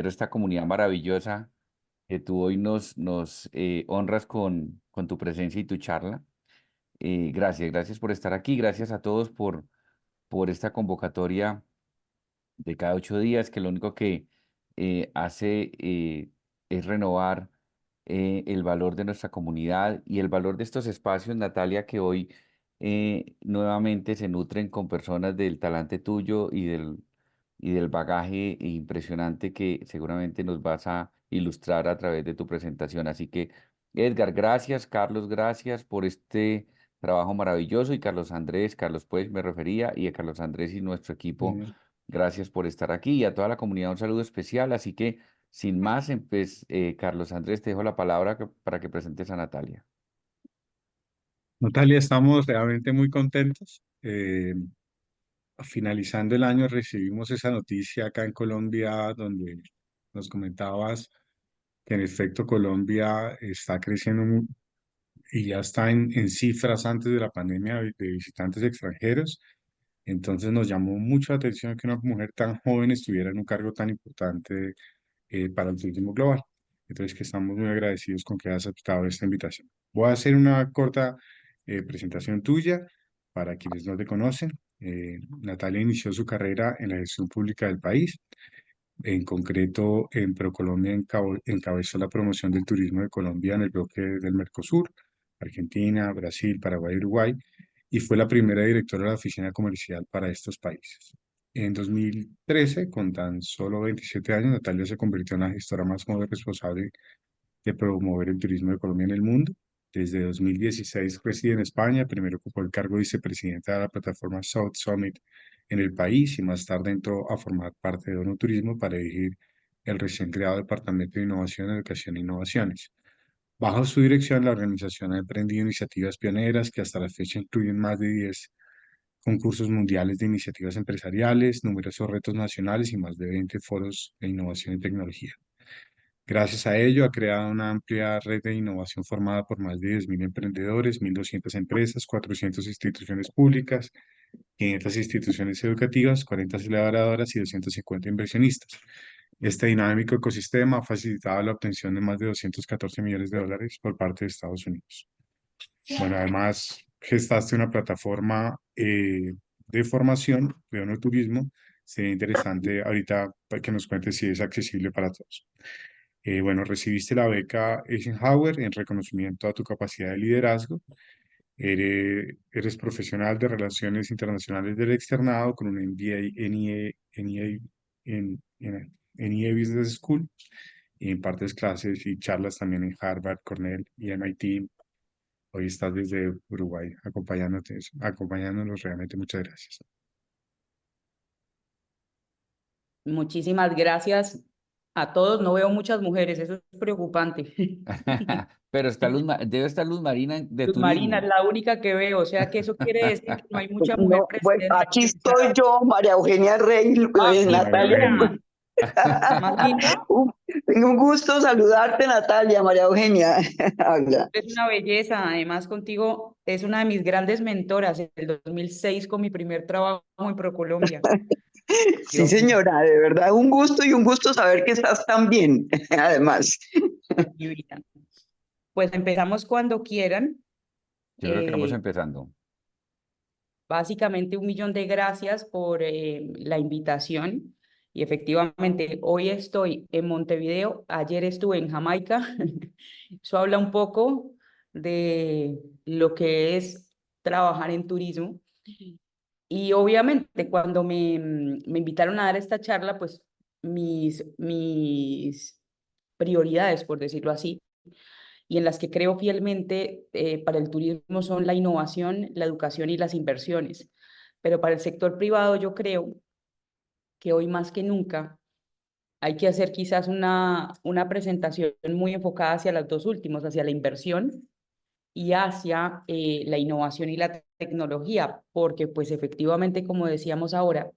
primero esta comunidad maravillosa que tú hoy nos honras con tu presencia y tu charla. Gracias por estar aquí, gracias a todos por esta convocatoria de cada 8 días, que lo único que hace es renovar el valor de nuestra comunidad y el valor de estos espacios, Natalia, que hoy nuevamente se nutren con personas del talante tuyo y del bagaje impresionante que seguramente nos vas a ilustrar a través de tu presentación. Así que, Edgar, gracias, Carlos, gracias por este trabajo maravilloso, y Carlos pues me refería, y a Carlos Andrés y nuestro equipo. Eh, Gracias por estar aquí, y a toda la comunidad un saludo especial. Así que, sin más, Carlos Andrés, te dejo la palabra para que presentes a Natalia. Natalia, estamos realmente muy contentos. Finalizando el año recibimos esa noticia acá en Colombia donde nos comentabas que en efecto Colombia está creciendo y ya está en cifras antes de la pandemia de visitantes extranjeros. Entonces nos llamó mucho la atención que una mujer tan joven estuviera en un cargo tan importante para el turismo global. Entonces, que estamos muy agradecidos con que hayas aceptado esta invitación. Voy a hacer una corta presentación tuya para quienes no te conocen. Natalia inició su carrera en la gestión pública del país. En concreto, en ProColombia encabezó la promoción del turismo de Colombia en el bloque del Mercosur, Argentina, Brasil, Paraguay y Uruguay, y fue la primera directora de la oficina comercial para estos países. En 2013, con tan solo 27 años, Natalia se convirtió en la gestora más joven responsable de promover el turismo de Colombia en el mundo. Desde 2016 reside en España, primero ocupó el cargo de vicepresidenta de la plataforma South Summit en el país y más tarde entró a formar parte de ONU Turismo para dirigir el recién creado Departamento de Innovación, Educación e Innovaciones. Bajo su dirección, la organización ha emprendido iniciativas pioneras que hasta la fecha incluyen más de 10 concursos mundiales de iniciativas empresariales, numerosos retos nacionales y más de 20 foros de innovación y tecnología. Gracias a ello, ha creado una amplia red de innovación formada por más de 10.000 emprendedores, 1.200 empresas, 400 instituciones públicas, 500 instituciones educativas, 40 aceleradoras y 250 inversionistas. Este dinámico ecosistema ha facilitado la obtención de más de 214 millones de dólares por parte de Estados Unidos. Bueno, además, gestaste una plataforma de formación de turismo. Sería interesante ahorita para que nos cuentes si es accesible para todos. Bueno, recibiste la beca Eisenhower en reconocimiento a tu capacidad de liderazgo. Eres profesional de Relaciones Internacionales del Externado con un MBA en EA Business School, y impartes clases y charlas también en Harvard, Cornell y MIT. Hoy estás desde Uruguay acompañándonos realmente. Muchas gracias. Muchísimas gracias a todos. No veo muchas mujeres, eso es preocupante. Pero debe estar Luz Marina de Luz Marina es turismo. la única que veo, o sea que eso quiere decir que no hay mucha mujer No, bueno, presidenta aquí aquí en estoy Char. yo, María Eugenia Rey, Ah, sí, María Natalia. Eugenia. Juliana, más linda. Un gusto saludarte, Natalia, María Eugenia. Habla. Es una belleza, además contigo es una de mis grandes mentoras en el 2006 con mi primer trabajo en ProColombia. Sí, Dios mío, señora, de verdad, un gusto saber que estás tan bien, además. divina. Pues empezamos cuando quieran. Yo creo que vamos Eh, empezando. Básicamente 1 millón de gracias por la invitación. Y efectivamente, hoy estoy en Montevideo, ayer estuve en Jamaica. Eso habla un poco de lo que es trabajar en turismo. Y obviamente cuando me invitaron a dar esta charla, pues mis prioridades, por decirlo así, y en las que creo fielmente para el turismo son la innovación, la educación y las inversiones. Pero para el sector privado yo creo que hoy más que nunca hay que hacer quizás una presentación muy enfocada hacia los dos últimos, hacia la inversión y hacia la innovación y la tecnología, porque pues efectivamente, como decíamos ahora,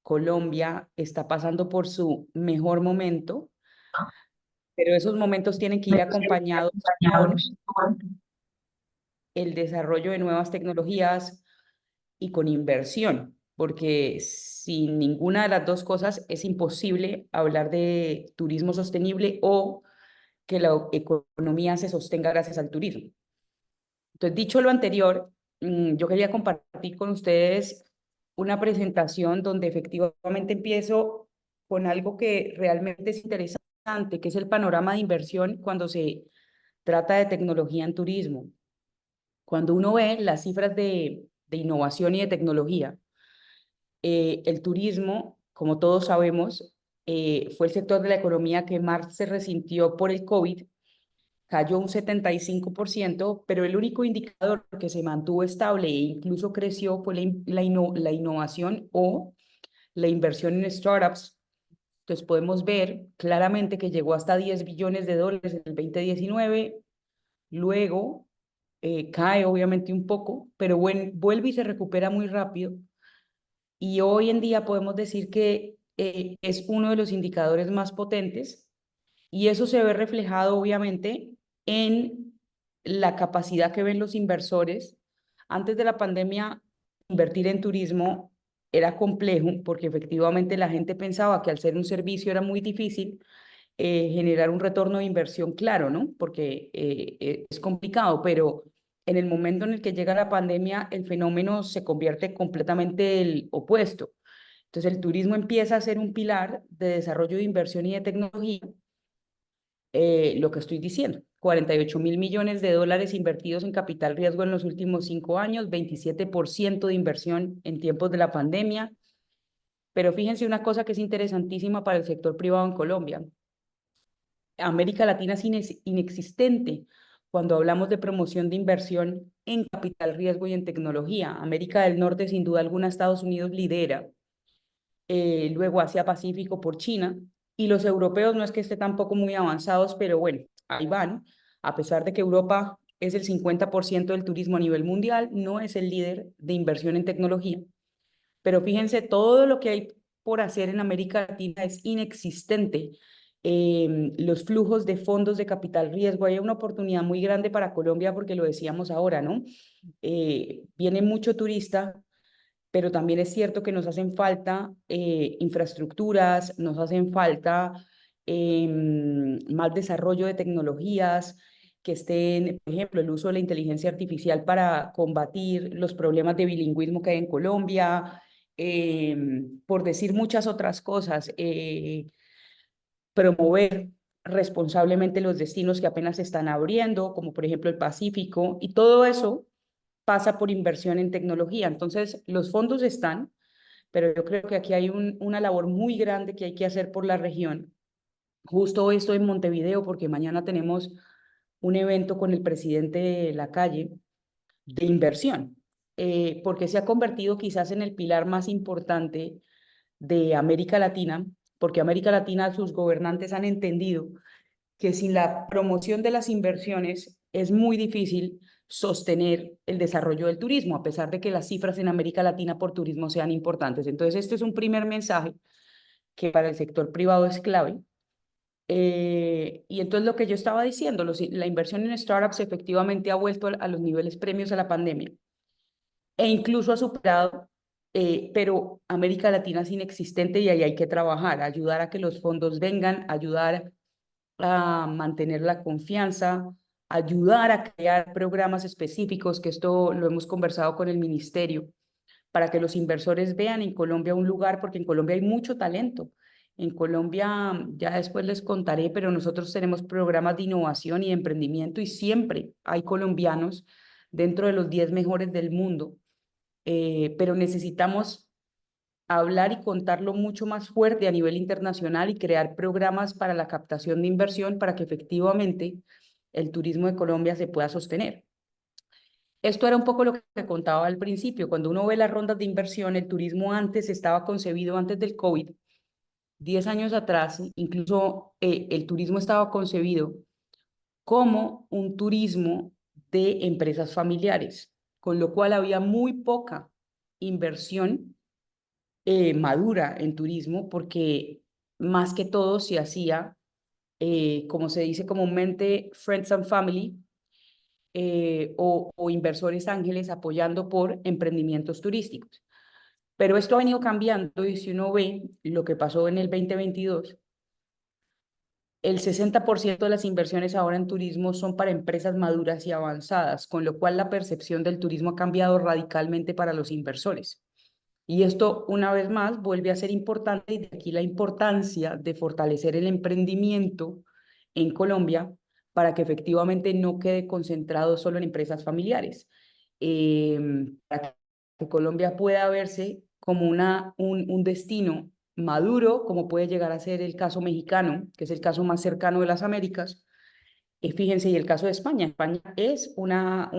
Colombia está pasando por su mejor momento, pero esos momentos tienen que ir acompañados con el desarrollo de nuevas tecnologías y con inversión, porque sin ninguna de las dos cosas es imposible hablar de turismo sostenible o que la economía se sostenga gracias al turismo. Entonces, dicho lo anterior, yo quería compartir con ustedes una presentación donde efectivamente empiezo con algo que realmente es interesante, que es el panorama de inversión cuando se trata de tecnología en turismo. Cuando uno ve las cifras de innovación y de tecnología, el turismo, como todos sabemos, fue el sector de la economía que más se resintió por el COVID, cayó un 75%, pero el único indicador que se mantuvo estable e incluso creció fue la innovación o la inversión en startups. Entonces podemos ver claramente que llegó hasta 10 billones de dólares en el 2019, luego cae obviamente un poco, pero vuelve y se recupera muy rápido. Y hoy en día podemos decir que es uno de los indicadores más potentes y eso se ve reflejado obviamente en la capacidad que ven los inversores. Antes de la pandemia, invertir en turismo era complejo porque efectivamente la gente pensaba que al ser un servicio era muy difícil generar un retorno de inversión claro, ¿no? Porque es complicado, pero en el momento en el que llega la pandemia, el fenómeno se convierte completamente el opuesto. Entonces, el turismo empieza a ser un pilar de desarrollo de inversión y de tecnología, lo que estoy diciendo, 48.000 millones de dólares invertidos en capital riesgo en los últimos 5 años, 27% de inversión en tiempos de la pandemia. Pero fíjense una cosa que es interesantísima para el sector privado en Colombia. América Latina es inexistente cuando hablamos de promoción de inversión en capital riesgo y en tecnología. América del Norte, sin duda alguna, Estados Unidos lidera, luego Asia-Pacífico por China, y los europeos no es que estén tampoco muy avanzados, pero bueno, ahí van. A pesar de que Europa es el 50% del turismo a nivel mundial, no es el líder de inversión en tecnología. Pero fíjense, todo lo que hay por hacer en América Latina es inexistente. Los flujos de fondos de capital riesgo, hay una oportunidad muy grande para Colombia porque lo decíamos ahora, ¿no? Viene mucho turista, pero también es cierto que nos hacen falta infraestructuras, nos hacen falta más desarrollo de tecnologías que estén, por ejemplo, el uso de la inteligencia artificial para combatir los problemas de bilingüismo que hay en Colombia, por decir muchas otras cosas, promover responsablemente los destinos que apenas se están abriendo, como por ejemplo el Pacífico, y todo eso pasa por inversión en tecnología. Entonces, los fondos están, pero yo creo que aquí hay una labor muy grande que hay que hacer por la región. Justo hoy estoy en Montevideo porque mañana tenemos un evento con el presidente Lacalle de inversión, porque se ha convertido quizás en el pilar más importante de América Latina, porque América Latina, sus gobernantes han entendido que sin la promoción de las inversiones es muy difícil sostener el desarrollo del turismo, a pesar de que las cifras en América Latina por turismo sean importantes. Entonces, este es un primer mensaje que para el sector privado es clave. Y entonces lo que yo estaba diciendo, la inversión en startups efectivamente ha vuelto a los niveles premios a la pandemia e incluso ha superado, pero América Latina es inexistente y ahí hay que trabajar, ayudar a que los fondos vengan, ayudar a mantener la confianza, ayudar a crear programas específicos, que esto lo hemos conversado con el ministerio, para que los inversores vean en Colombia un lugar, porque en Colombia hay mucho talento. En Colombia, ya después les contaré, pero nosotros tenemos programas de innovación y de emprendimiento y siempre hay colombianos dentro de los 10 mejores del mundo, pero necesitamos hablar y contarlo mucho más fuerte a nivel internacional y crear programas para la captación de inversión para que efectivamente el turismo de Colombia se pueda sostener. Esto era un poco lo que contaba al principio. Cuando uno ve las rondas de inversión, el turismo antes estaba concebido antes del COVID, 10 años atrás, incluso el turismo estaba concebido como un turismo de empresas familiares, con lo cual había muy poca inversión madura en turismo porque más que todo se hacía, como se dice comúnmente, friends and family o inversores ángeles apoyando por emprendimientos turísticos. Pero esto ha venido cambiando y si uno ve lo que pasó en el 2022, el 60% de las inversiones ahora en turismo son para empresas maduras y avanzadas, con lo cual la percepción del turismo ha cambiado radicalmente para los inversores. Y esto, una vez más, vuelve a ser importante y de aquí la importancia de fortalecer el emprendimiento en Colombia para que efectivamente no quede concentrado solo en empresas familiares. Para que Colombia pueda verse como un destino maduro, como puede llegar a ser el caso mexicano, que es el caso más cercano de las Américas. Fíjense, y el caso de España. España es una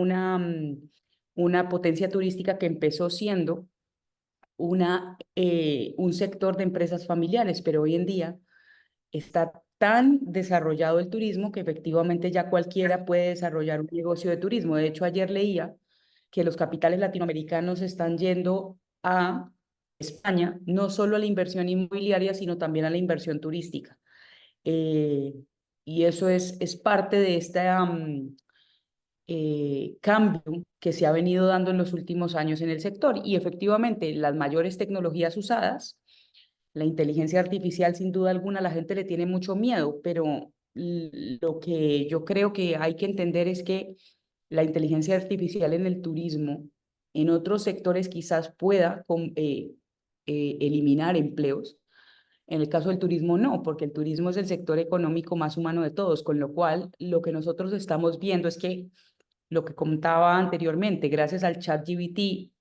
potencia turística que empezó siendo un sector de empresas familiares, pero hoy en día está tan desarrollado el turismo que efectivamente ya cualquiera puede desarrollar un negocio de turismo. De hecho, ayer leía que los capitales latinoamericanos están yendo a España, no solo a la inversión inmobiliaria, sino también a la inversión turística. Eh, y eso es parte de esta cambio que se ha venido dando en los últimos años en el sector. Y efectivamente, las mayores tecnologías usadas, la inteligencia artificial, sin duda alguna, la gente le tiene mucho miedo, pero lo que yo creo que hay que entender es que la inteligencia artificial en el turismo, en otros sectores quizás pueda eliminar empleos. En el caso del turismo no, porque el turismo es el sector económico más humano de todos, con lo cual lo que nosotros estamos viendo es que lo que contaba anteriormente, gracias al ChatGPT,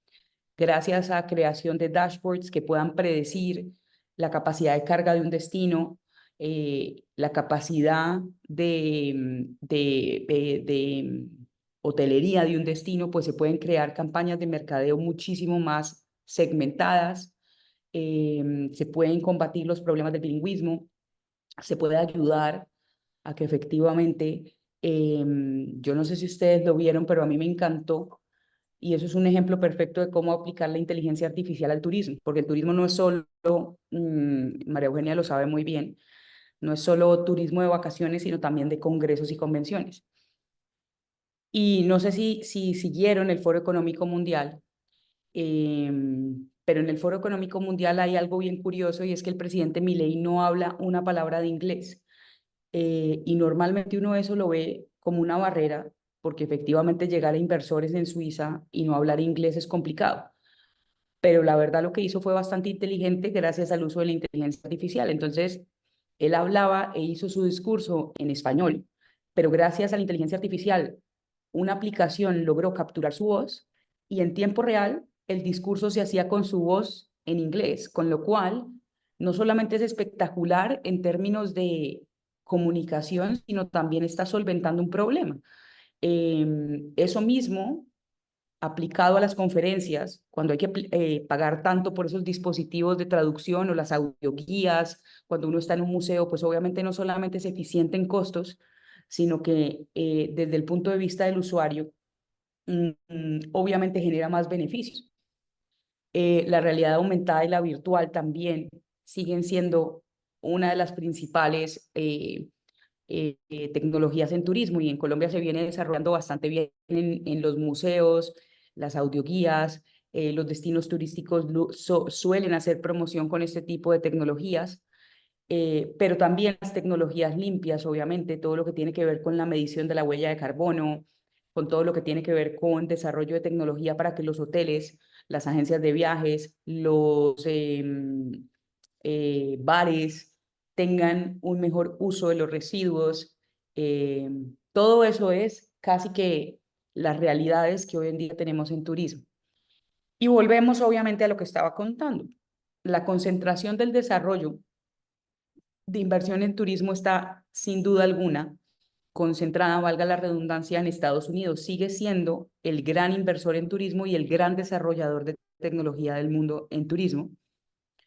gracias a creación de dashboards que puedan predecir la capacidad de carga de un destino, la capacidad de hotelería de un destino, pues se pueden crear campañas de mercadeo muchísimo más segmentadas, se pueden combatir los problemas del bilingüismo, se puede ayudar a que efectivamente, yo no sé si ustedes lo vieron, pero a mí me encantó y eso es un ejemplo perfecto de cómo aplicar la inteligencia artificial al turismo, porque el turismo no es solo, María Eugenia lo sabe muy bien, no es solo turismo de vacaciones, sino también de congresos y convenciones. Y no sé si siguieron el Foro Económico Mundial, pero en el Foro Económico Mundial hay algo bien curioso y es que el presidente Milei no habla una palabra de inglés. Y normalmente uno eso lo ve como una barrera, porque efectivamente llegar a inversores en Suiza y no hablar inglés es complicado. Pero la verdad lo que hizo fue bastante inteligente gracias al uso de la inteligencia artificial. Entonces, él hablaba e hizo su discurso en español, pero gracias a la inteligencia artificial, una aplicación logró capturar su voz y en tiempo real el discurso se hacía con su voz en inglés, con lo cual no solamente es espectacular en términos de comunicación, sino también está solventando un problema. Eso mismo aplicado a las conferencias, cuando hay que pagar tanto por esos dispositivos de traducción o las audioguías, cuando uno está en un museo, pues obviamente no solamente es eficiente en costos, sino que desde el punto de vista del usuario, obviamente genera más beneficios. La realidad aumentada y la virtual también siguen siendo una de las principales tecnologías en turismo y en Colombia se viene desarrollando bastante bien en los museos, las audioguías, los destinos turísticos suelen hacer promoción con este tipo de tecnologías, pero también las tecnologías limpias, obviamente, todo lo que tiene que ver con la medición de la huella de carbono, con todo lo que tiene que ver con desarrollo de tecnología para que los hoteles, las agencias de viajes, los bares tengan un mejor uso de los residuos. Todo eso es casi que las realidades que hoy en día tenemos en turismo. Y volvemos obviamente a lo que estaba contando. La concentración del desarrollo de inversión en turismo está sin duda alguna concentrada, valga la redundancia, en Estados Unidos. Sigue siendo el gran inversor en turismo y el gran desarrollador de tecnología del mundo en turismo.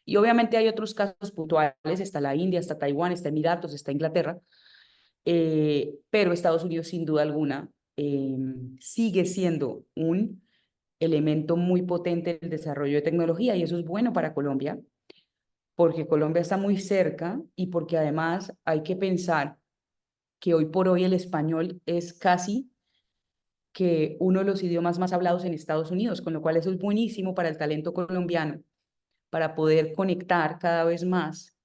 Y obviamente hay otros casos puntuales, está la India, está Taiwán, está Emiratos, está Inglaterra, pero Estados Unidos sin duda alguna sigue siendo un elemento muy potente en el desarrollo de tecnología y eso es bueno para Colombia, porque Colombia está muy cerca y porque además hay que pensar que hoy por hoy el español es casi que uno de los idiomas más hablados en Estados Unidos, con lo cual eso es buenísimo para el talento colombiano para poder conectar cada vez más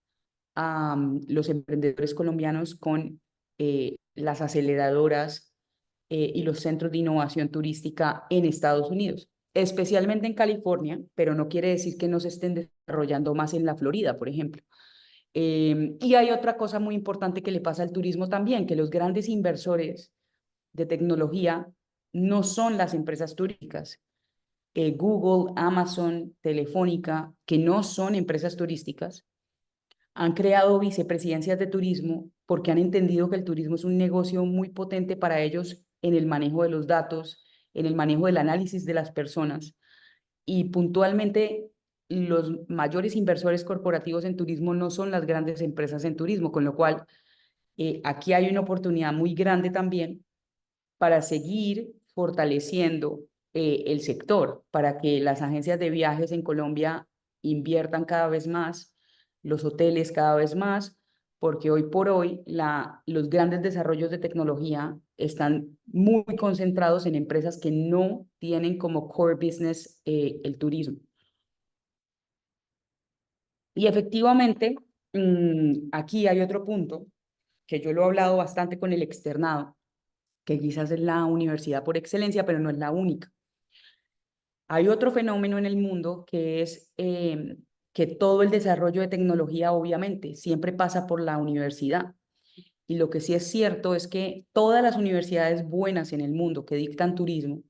a los emprendedores colombianos con las aceleradoras y los centros de innovación turística en Estados Unidos, especialmente en California, pero no quiere decir que no se estén desarrollando más en la Florida, por ejemplo. Y hay otra cosa muy importante que le pasa al turismo también, que los grandes inversores de tecnología no son las empresas turísticas. Google, Amazon, Telefónica, que no son empresas turísticas, han creado vicepresidencias de turismo porque han entendido que el turismo es un negocio muy potente para ellos en el manejo de los datos, en el manejo del análisis de las personas. Y puntualmente, los mayores inversores corporativos en turismo no son las grandes empresas en turismo, con lo cual aquí hay una oportunidad muy grande también para seguir fortaleciendo el sector, para que las agencias de viajes en Colombia inviertan cada vez más, los hoteles cada vez más, porque hoy por hoy los grandes desarrollos de tecnología están muy concentrados en empresas que no tienen como core business el turismo. Y efectivamente, aquí hay otro punto que yo lo he hablado bastante con el externado, que quizás es la universidad por excelencia, pero no es la única. Hay otro fenómeno en el mundo que es que todo el desarrollo de tecnología obviamente siempre pasa por la universidad. Y lo que sí es cierto es que todas las universidades buenas en el mundo que dictan turismo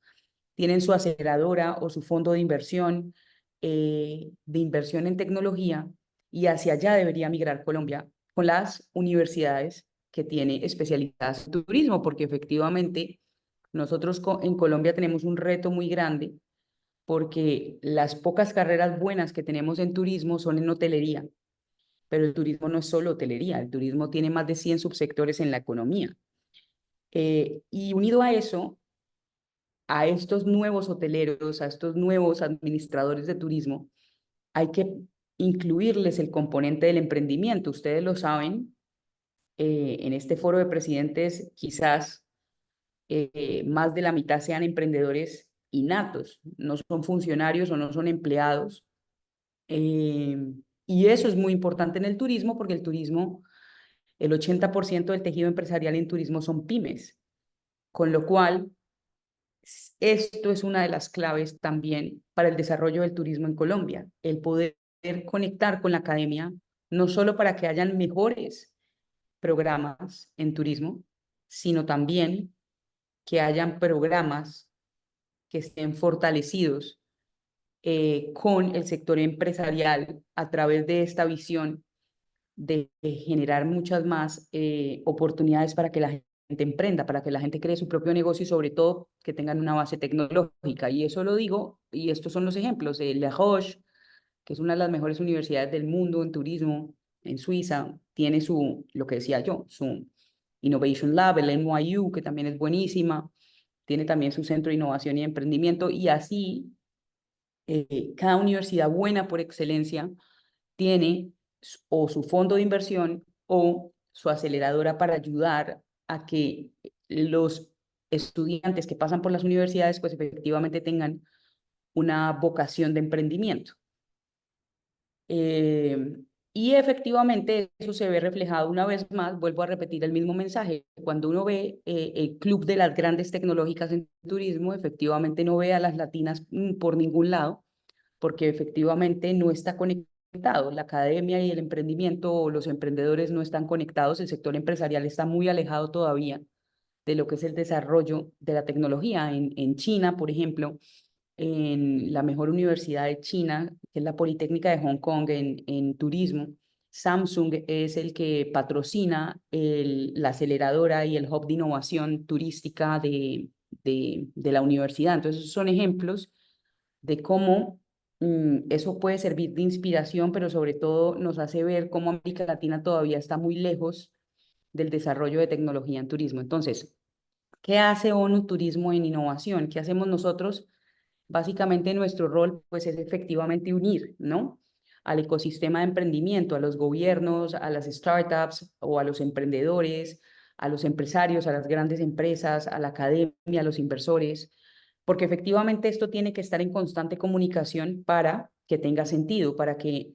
tienen su aceleradora o su fondo de inversión en tecnología, y hacia allá debería migrar Colombia con las universidades que tiene especializadas en turismo, porque efectivamente nosotros en Colombia tenemos un reto muy grande porque las pocas carreras buenas que tenemos en turismo son en hotelería, pero el turismo no es solo hotelería, el turismo tiene más de 100 subsectores en la economía. Y unido a eso, a estos nuevos hoteleros, a estos nuevos administradores de turismo, hay que incluirles el componente del emprendimiento. Ustedes lo saben, en este foro de presidentes quizás más de la mitad sean emprendedores innatos, no son funcionarios o no son empleados. Y eso es muy importante en el turismo porque el turismo, el 80% del tejido empresarial en turismo son pymes, con lo cual esto es una de las claves también para el desarrollo del turismo en Colombia, el poder conectar con la academia, no solo para que hayan mejores programas en turismo, sino también que hayan programas que estén fortalecidos con el sector empresarial a través de esta visión de generar muchas más oportunidades para que la gente emprenda, para que la gente cree su propio negocio y sobre todo que tengan una base tecnológica. Y eso lo digo, y estos son los ejemplos. La Roche, que es una de las mejores universidades del mundo en turismo, en Suiza, tiene lo que decía yo, su Innovation Lab, el NYU, que también es buenísima, tiene también su centro de innovación y emprendimiento, y así cada universidad buena por excelencia tiene o su fondo de inversión o su aceleradora para ayudar a que los estudiantes que pasan por las universidades pues efectivamente tengan una vocación de emprendimiento. Y efectivamente eso se ve reflejado una vez más, vuelvo a repetir el mismo mensaje, cuando uno ve el club de las grandes tecnológicas en turismo, efectivamente no ve a las latinas por ningún lado, porque efectivamente no está conectado. La academia y el emprendimiento o los emprendedores no están conectados, el sector empresarial está muy alejado todavía de lo que es el desarrollo de la tecnología. En China, por ejemplo, en la mejor universidad de China, que es la Politécnica de Hong Kong en turismo, Samsung es el que patrocina la aceleradora y el hub de innovación turística de la universidad. Entonces, son ejemplos de cómo eso puede servir de inspiración, pero sobre todo nos hace ver cómo América Latina todavía está muy lejos del desarrollo de tecnología en turismo. Entonces, ¿qué hace ONU Turismo en Innovación? ¿Qué hacemos nosotros? Básicamente nuestro rol pues es efectivamente unir, ¿no? Al ecosistema de emprendimiento, a los gobiernos, a las startups o a los emprendedores, a los empresarios, a las grandes empresas, a la academia, a los inversores, porque efectivamente esto tiene que estar en constante comunicación para que tenga sentido para que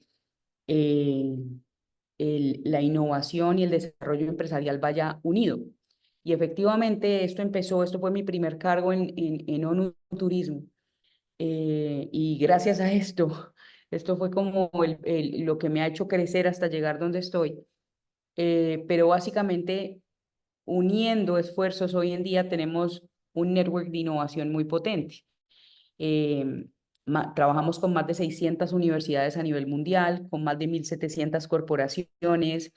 la innovación y el desarrollo empresarial vaya unido. Y efectivamente esto fue mi primer cargo en ONU Turismo. Y gracias a esto fue como lo que me ha hecho crecer hasta llegar donde estoy. Pero básicamente, uniendo esfuerzos, hoy en día tenemos un network de innovación muy potente. Trabajamos con más de 600 universidades a nivel mundial, con más de 1.700 corporaciones,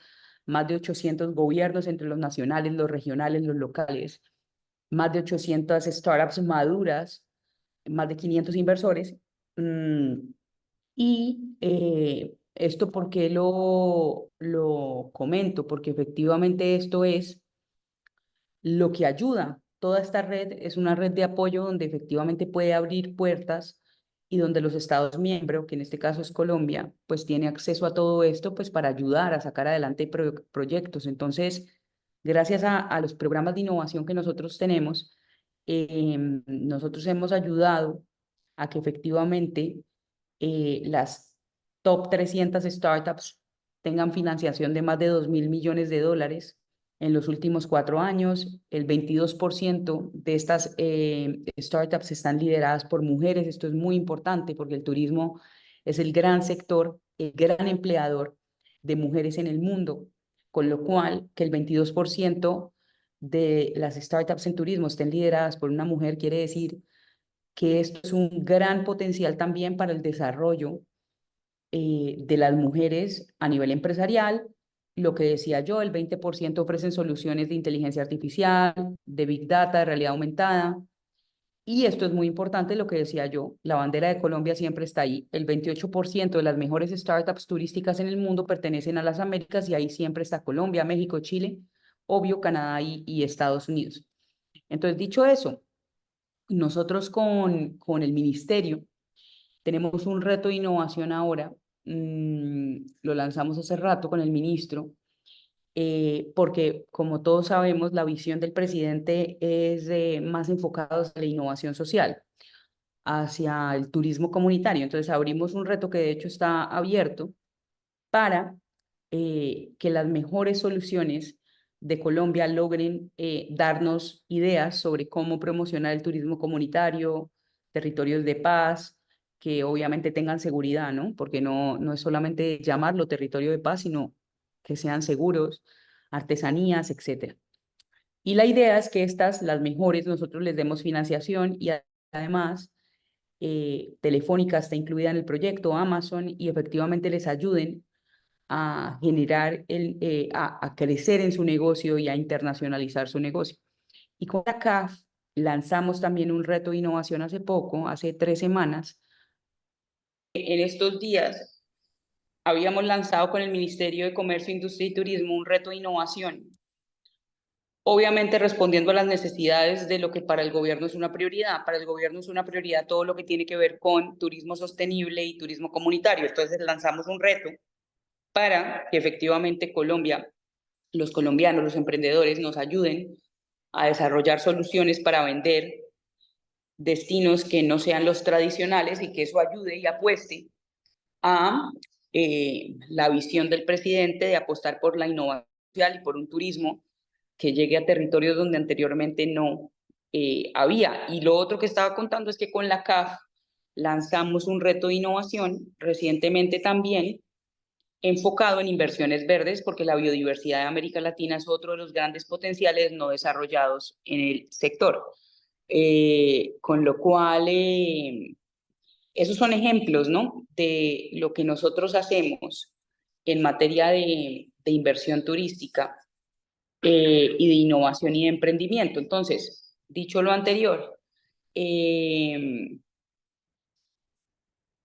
más de 800 gobiernos entre los nacionales, los regionales, los locales, más de 800 startups maduras, más de 500 inversores. Esto, ¿por qué lo comento? Porque efectivamente esto es lo que ayuda. Toda esta red es una red de apoyo donde efectivamente puede abrir puertas y donde los Estados miembros, que en este caso es Colombia, pues tiene acceso a todo esto pues para ayudar a sacar adelante proyectos. Entonces, gracias a los programas de innovación que nosotros tenemos, nosotros hemos ayudado a que efectivamente las top 300 startups tengan financiación de más de 2.000 millones de dólares en los últimos 4 años. El 22% de estas startups están lideradas por mujeres. Esto es muy importante porque el turismo es el gran sector, el gran empleador de mujeres en el mundo, con lo cual que el 22% de las startups en turismo estén lideradas por una mujer quiere decir que esto es un gran potencial también para el desarrollo de las mujeres a nivel empresarial. Lo que decía yo, el 20% ofrecen soluciones de inteligencia artificial, de Big Data, de realidad aumentada. Y esto es muy importante, lo que decía yo, la bandera de Colombia siempre está ahí. El 28% de las mejores startups turísticas en el mundo pertenecen a las Américas y ahí siempre está Colombia, México, Chile, obvio Canadá y Estados Unidos. Entonces, dicho eso, nosotros con el ministerio tenemos un reto de innovación ahora. Lo lanzamos hace rato con el ministro, porque como todos sabemos, la visión del presidente es más enfocada hacia la innovación social, hacia el turismo comunitario. Entonces abrimos un reto que de hecho está abierto para que las mejores soluciones de Colombia logren darnos ideas sobre cómo promocionar el turismo comunitario, territorios de paz, que obviamente tengan seguridad, ¿no? Porque no es solamente llamarlo territorio de paz, sino que sean seguros, artesanías, etcétera. Y la idea es que las mejores, nosotros les demos financiación y además Telefónica está incluida en el proyecto, Amazon, y efectivamente les ayuden a generar, a crecer en su negocio y a internacionalizar su negocio. Y con la CAF lanzamos también un reto de innovación hace poco, hace 3 semanas. En estos días habíamos lanzado con el Ministerio de Comercio, Industria y Turismo un reto de innovación, obviamente respondiendo a las necesidades de lo que para el gobierno es una prioridad. Para el gobierno es una prioridad todo lo que tiene que ver con turismo sostenible y turismo comunitario. Entonces lanzamos un reto para que efectivamente Colombia, los colombianos, los emprendedores nos ayuden a desarrollar soluciones para vender destinos que no sean los tradicionales y que eso ayude y apueste a la visión del presidente de apostar por la innovación social y por un turismo que llegue a territorios donde anteriormente no había. Y lo otro que estaba contando es que con la CAF lanzamos un reto de innovación recientemente también enfocado en inversiones verdes, porque la biodiversidad de América Latina es otro de los grandes potenciales no desarrollados en el sector. Con lo cual, esos son ejemplos, ¿no?, de lo que nosotros hacemos en materia de inversión turística y de innovación y de emprendimiento. Entonces, dicho lo anterior,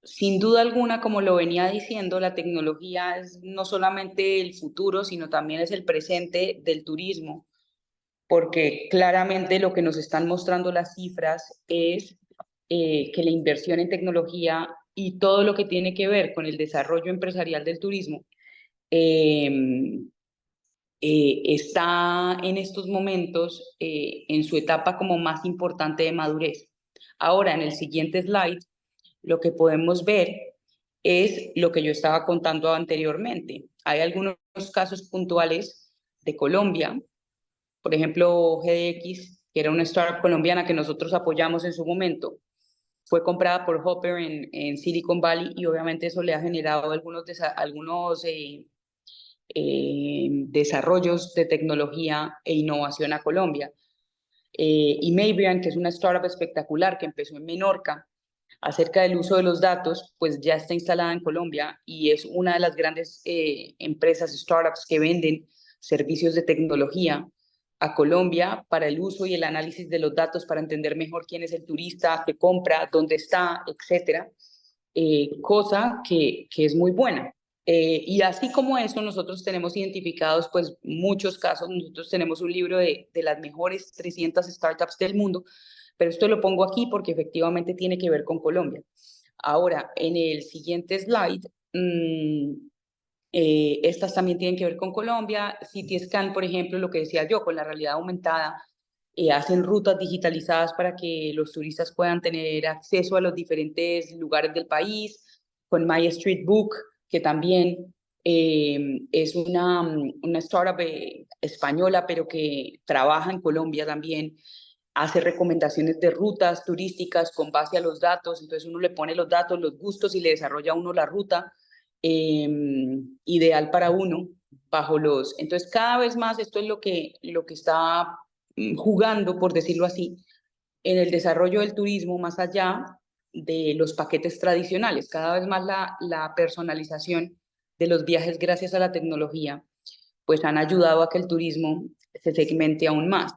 sin duda alguna, como lo venía diciendo, la tecnología es no solamente el futuro, sino también es el presente del turismo, porque claramente lo que nos están mostrando las cifras es que la inversión en tecnología y todo lo que tiene que ver con el desarrollo empresarial del turismo está en estos momentos en su etapa como más importante de madurez. Ahora, en el siguiente slide, lo que podemos ver es lo que yo estaba contando anteriormente. Hay algunos casos puntuales de Colombia, por ejemplo, GDX, que era una startup colombiana que nosotros apoyamos en su momento, fue comprada por Hopper en Silicon Valley y obviamente eso le ha generado algunos desarrollos de tecnología e innovación a Colombia. Y Maybrian, que es una startup espectacular que empezó en Menorca, acerca del uso de los datos, pues ya está instalada en Colombia y es una de las grandes empresas, startups que venden servicios de tecnología a Colombia para el uso y el análisis de los datos para entender mejor quién es el turista, qué compra, dónde está, etcétera. Cosa que es muy buena. Y así como eso, nosotros tenemos identificados pues muchos casos. Nosotros tenemos un libro de las mejores 300 startups del mundo, pero esto lo pongo aquí porque efectivamente tiene que ver con Colombia. Ahora, en el siguiente slide, estas también tienen que ver con Colombia. CityScan, por ejemplo, lo que decía yo, con la realidad aumentada, hacen rutas digitalizadas para que los turistas puedan tener acceso a los diferentes lugares del país, con My Street Book, que también es una startup española, pero que trabaja en Colombia también, hace recomendaciones de rutas turísticas con base a los datos, entonces uno le pone los datos, los gustos y le desarrolla uno la ruta ideal para uno bajo los... Entonces cada vez más esto es lo que está jugando, por decirlo así, en el desarrollo del turismo más allá de los paquetes tradicionales. Cada vez más la personalización de los viajes gracias a la tecnología, pues han ayudado a que el turismo se segmente aún más.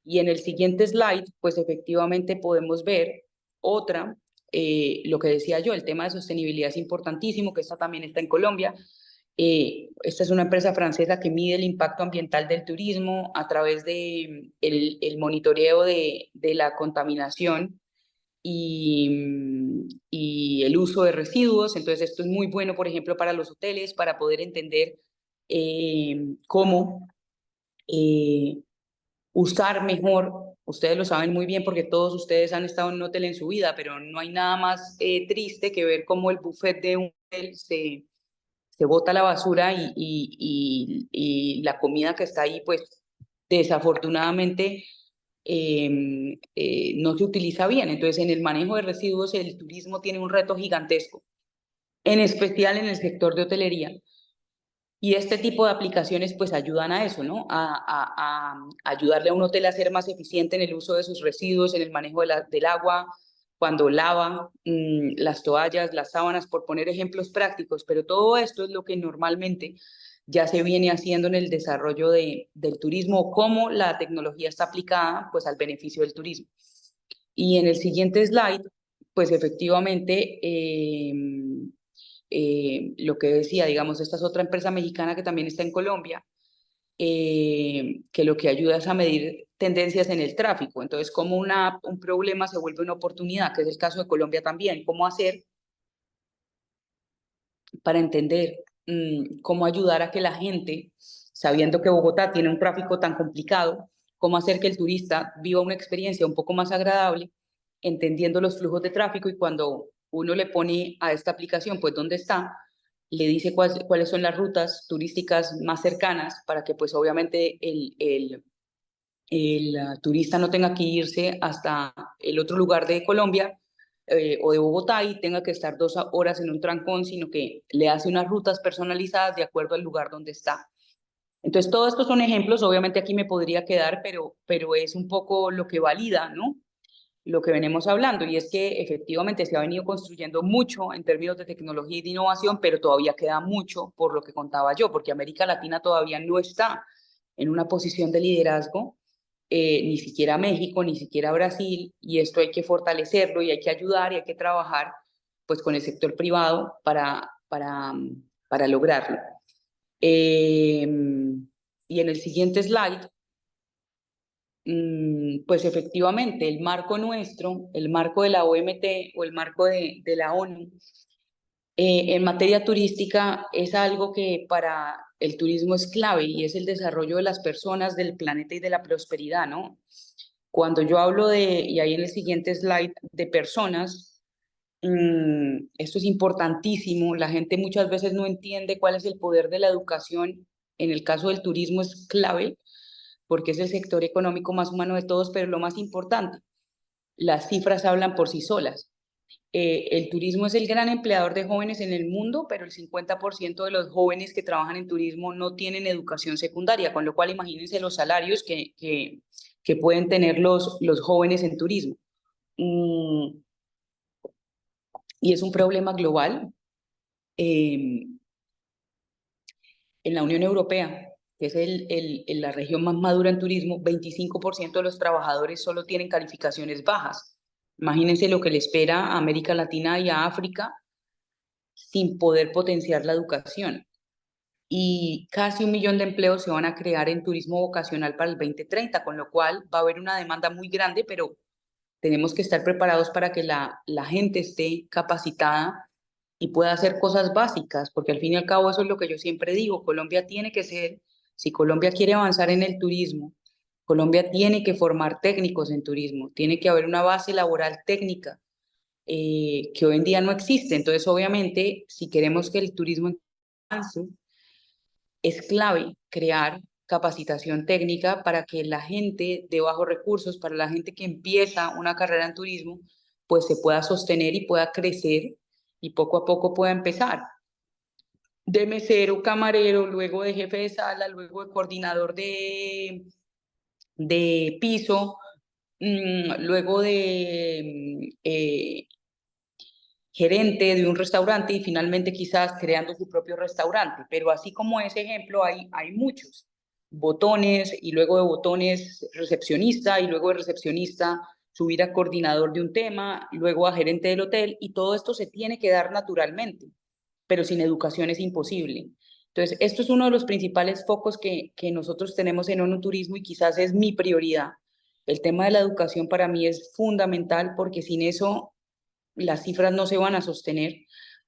Y en el siguiente slide, pues efectivamente podemos ver otra, lo que decía yo, el tema de sostenibilidad es importantísimo, que esta también está en Colombia. Esta es una empresa francesa que mide el impacto ambiental del turismo a través de el monitoreo de la contaminación y el uso de residuos. Entonces esto es muy bueno, por ejemplo, para los hoteles, para poder entender cómo usar mejor. Ustedes lo saben muy bien porque todos ustedes han estado en un hotel en su vida, pero no hay nada más triste que ver cómo el buffet de un hotel se bota la basura y la comida que está ahí, pues desafortunadamente no se utiliza bien. Entonces, en el manejo de residuos, el turismo tiene un reto gigantesco, en especial en el sector de hotelería. Y este tipo de aplicaciones pues ayudan a eso, ¿no? A ayudarle a un hotel a ser más eficiente en el uso de sus residuos, en el manejo del agua, cuando lava las toallas, las sábanas, por poner ejemplos prácticos. Pero todo esto es lo que normalmente ya se viene haciendo en el desarrollo del turismo, cómo la tecnología está aplicada pues al beneficio del turismo. Y en el siguiente slide, pues efectivamente... lo que decía, digamos, esta es otra empresa mexicana que también está en Colombia, que lo que ayuda es a medir tendencias en el tráfico. Entonces, como un problema se vuelve una oportunidad, que es el caso de Colombia también. ¿Cómo hacer para entender cómo ayudar a que la gente, sabiendo que Bogotá tiene un tráfico tan complicado, cómo hacer que el turista viva una experiencia un poco más agradable, entendiendo los flujos de tráfico? Y cuando uno le pone a esta aplicación, pues dónde está, le dice cuáles son las rutas turísticas más cercanas para que pues obviamente el turista no tenga que irse hasta el otro lugar de Colombia o de Bogotá y tenga que estar 2 horas en un trancón, sino que le hace unas rutas personalizadas de acuerdo al lugar donde está. Entonces, todos estos son ejemplos. Obviamente aquí me podría quedar, pero es un poco lo que valida, ¿no?, lo que venimos hablando, y es que efectivamente se ha venido construyendo mucho en términos de tecnología y de innovación, pero todavía queda mucho por lo que contaba yo, porque América Latina todavía no está en una posición de liderazgo, ni siquiera México, ni siquiera Brasil, y esto hay que fortalecerlo y hay que ayudar y hay que trabajar pues con el sector privado para lograrlo. Y en el siguiente slide, pues efectivamente el marco nuestro, el marco de la OMT o el marco de la ONU en materia turística es algo que para el turismo es clave y es el desarrollo de las personas, del planeta y de la prosperidad, ¿no? Cuando yo hablo de, y ahí en el siguiente slide, de personas, Esto es importantísimo. La gente muchas veces no entiende cuál es el poder de la educación. En el caso del turismo es clave porque es el sector económico más humano de todos, pero lo más importante, las cifras hablan por sí solas. El turismo es el gran empleador de jóvenes en el mundo, pero el 50% de los jóvenes que trabajan en turismo no tienen educación secundaria, con lo cual imagínense los salarios que pueden tener los jóvenes en turismo. Y es un problema global. En la Unión Europea, que es la región más madura en turismo, 25% de los trabajadores solo tienen calificaciones bajas. Imagínense lo que le espera a América Latina y a África sin poder potenciar la educación. Y casi 1 millón de empleos se van a crear en turismo vocacional para el 2030, con lo cual va a haber una demanda muy grande, pero tenemos que estar preparados para que la gente esté capacitada y pueda hacer cosas básicas, porque al fin y al cabo eso es lo que yo siempre digo, Colombia tiene que ser, si Colombia quiere avanzar en el turismo, Colombia tiene que formar técnicos en turismo, tiene que haber una base laboral técnica que hoy en día no existe. Entonces, obviamente, si queremos que el turismo avance, es clave crear capacitación técnica para que la gente de bajos recursos, para la gente que empieza una carrera en turismo, pues se pueda sostener y pueda crecer y poco a poco pueda empezar. De mesero, camarero, luego de jefe de sala, luego de coordinador de piso, luego de gerente de un restaurante y finalmente quizás creando su propio restaurante. Pero así como ese ejemplo hay muchos. Botones y luego de botones recepcionista y luego de recepcionista subir a coordinador de un tema, luego a gerente del hotel y todo esto se tiene que dar naturalmente, pero sin educación es imposible. Entonces, esto es uno de los principales focos que nosotros tenemos en ONU Turismo y quizás es mi prioridad. El tema de la educación para mí es fundamental porque sin eso las cifras no se van a sostener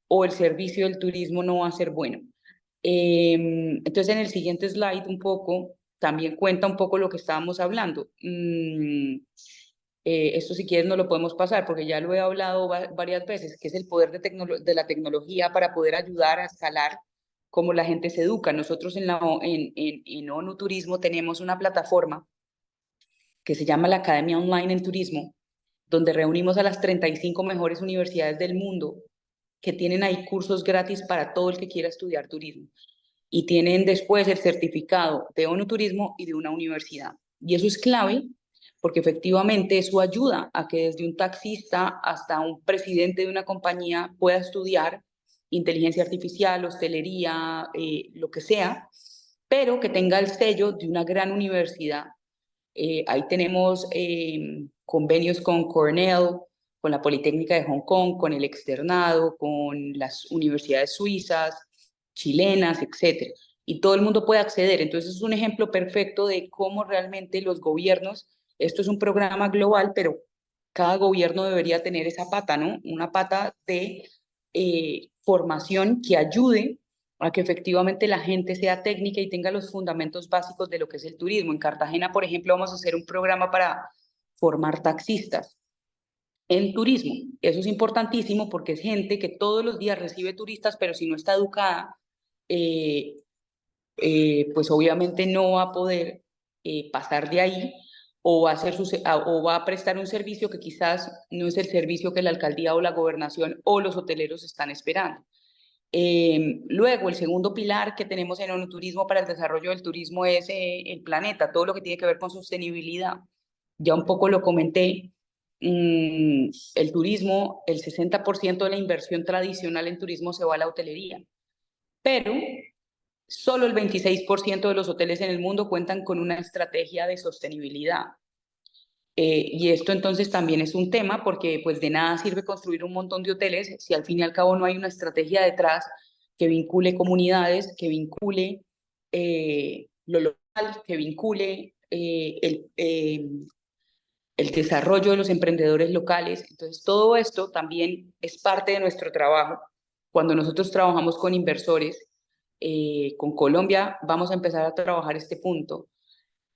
o el servicio del turismo no va a ser bueno. Entonces, en el siguiente slide un poco, también cuenta un poco lo que estábamos hablando. Esto si quieres no lo podemos pasar porque ya lo he hablado varias veces, que es el poder de la tecnología para poder ayudar a escalar cómo la gente se educa. Nosotros en ONU Turismo tenemos una plataforma que se llama la Academia Online en Turismo, donde reunimos a las 35 mejores universidades del mundo que tienen ahí cursos gratis para todo el que quiera estudiar turismo. Y tienen después el certificado de ONU Turismo y de una universidad. Y eso es clave porque efectivamente eso ayuda a que desde un taxista hasta un presidente de una compañía pueda estudiar inteligencia artificial, hostelería, lo que sea, pero que tenga el sello de una gran universidad. Ahí tenemos convenios con Cornell, con la Politécnica de Hong Kong, con el Externado, con las universidades suizas, chilenas, etcétera. Y todo el mundo puede acceder. Entonces es un ejemplo perfecto de cómo realmente los gobiernos, esto es un programa global, pero cada gobierno debería tener esa pata, ¿no? Una pata de formación que ayude a que efectivamente la gente sea técnica y tenga los fundamentos básicos de lo que es el turismo. En Cartagena, por ejemplo, vamos a hacer un programa para formar taxistas en turismo. Eso es importantísimo porque es gente que todos los días recibe turistas, pero si no está educada, pues obviamente no va a poder pasar de ahí o va a prestar un servicio que quizás no es el servicio que la alcaldía o la gobernación o los hoteleros están esperando. Luego, el segundo pilar que tenemos en ONU Turismo para el desarrollo del turismo es el planeta, todo lo que tiene que ver con sostenibilidad. Ya un poco lo comenté, el turismo, el 60% de la inversión tradicional en turismo se va a la hotelería, pero solo el 26% de los hoteles en el mundo cuentan con una estrategia de sostenibilidad. Y esto entonces también es un tema porque pues de nada sirve construir un montón de hoteles si al fin y al cabo no hay una estrategia detrás que vincule comunidades, que vincule lo local, que vincule el desarrollo de los emprendedores locales. Entonces todo esto también es parte de nuestro trabajo. Cuando nosotros trabajamos con inversores, con Colombia, vamos a empezar a trabajar este punto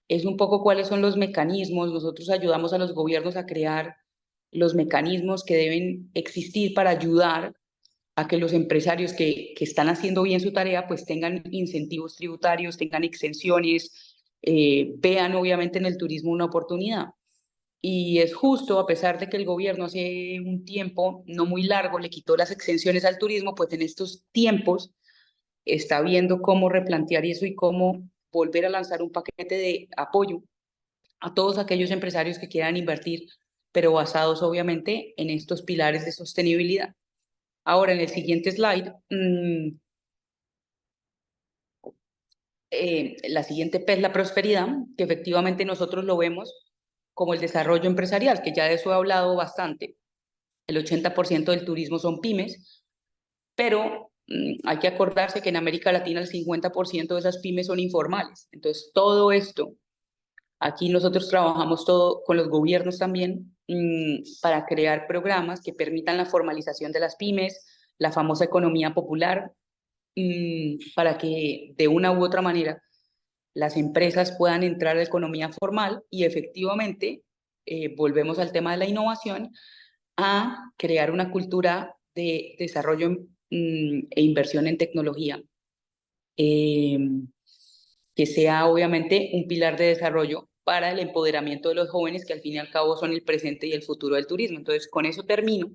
es un poco cuáles son los mecanismos. Nosotros ayudamos a los gobiernos a crear los mecanismos que deben existir para ayudar a que los empresarios que están haciendo bien su tarea pues tengan incentivos tributarios, tengan exenciones, vean obviamente en el turismo una oportunidad. Y es justo, a pesar de que el gobierno hace un tiempo no muy largo le quitó las exenciones al turismo, pues en estos tiempos está viendo cómo replantear eso y cómo volver a lanzar un paquete de apoyo a todos aquellos empresarios que quieran invertir, pero basados obviamente en estos pilares de sostenibilidad. Ahora, en el siguiente slide, la siguiente P es la prosperidad, que efectivamente nosotros lo vemos como el desarrollo empresarial, que ya de eso he hablado bastante. El 80% del turismo son pymes, pero hay que acordarse que en América Latina el 50% de esas pymes son informales. Entonces, todo esto, aquí nosotros trabajamos todo con los gobiernos también para crear programas que permitan la formalización de las pymes, la famosa economía popular, para que de una u otra manera las empresas puedan entrar a la economía formal y efectivamente, volvemos al tema de la innovación, a crear una cultura de desarrollo e inversión en tecnología, que sea obviamente un pilar de desarrollo para el empoderamiento de los jóvenes, que al fin y al cabo son el presente y el futuro del turismo. Entonces, con eso termino.